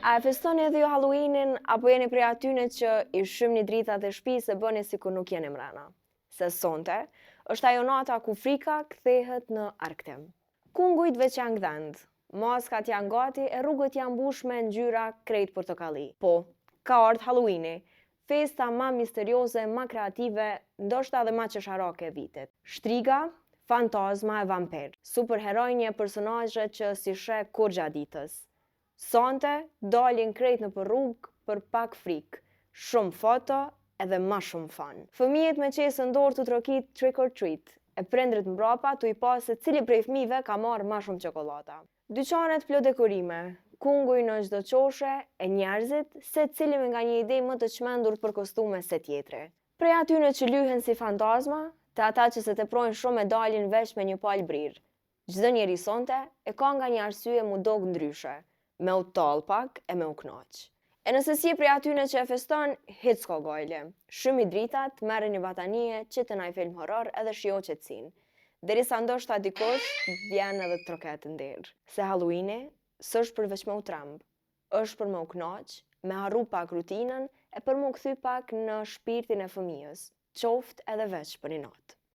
A e festoni edhe ju Halloweenin, apo jeni prej atyne që i shymni dritat e shtëpisë e bëni sikur nuk jeni mrena? Se sonte është ajo nata ku frika kthehet në arktim. Kungujt veç janë gdhend, maskat janë gati e rrugët janë mbushur me ngjyra krejt portokalli. Po, ka ardhur Halloweeni, festa ma misterioze, ma kreative, ndoshta edhe ma qesharake e vitit. Shtriga, fantazma e vampir, superheronjë e personazhe që si sheh kur gjatë ditës. Sonte dalin krejt në për rrugë për pak frikë, shumë foto edhe ma shumë fun. Fëmijët me qesë në dorë të trokit trick or treat, e prindrit mbrapa tu i pa se cili prej fëmijëve ka marrë ma shumë çokoladata. Dyqanet plot dekorime, kunguj në çdo qoshe e njerëzit, secili me nga një ide më të çmendur për kostume se tjetri. Prej atyre që lyhen si fantazma, te ata që se teprojnë shumë e dalin veç me një palë brirë. Çdo njeri sonte e ka nga një arsye mu dog ndryshe, me u tall pak e me u knaq. E nëse si prej atyne që e feston, hiç s'ka gajle. Shumë i dritat, merre një batanie, qite naj film horror edhe shijo qetësinë. Derisa ndoshta dikush vjen edhe troket nder. Se Halloweeni s'është për veç me u tremb, është për me u knaq, me harru pak rutinën e për me u kthy pak në shpirtin e fëmijës, qoftë edhe veç për një natë.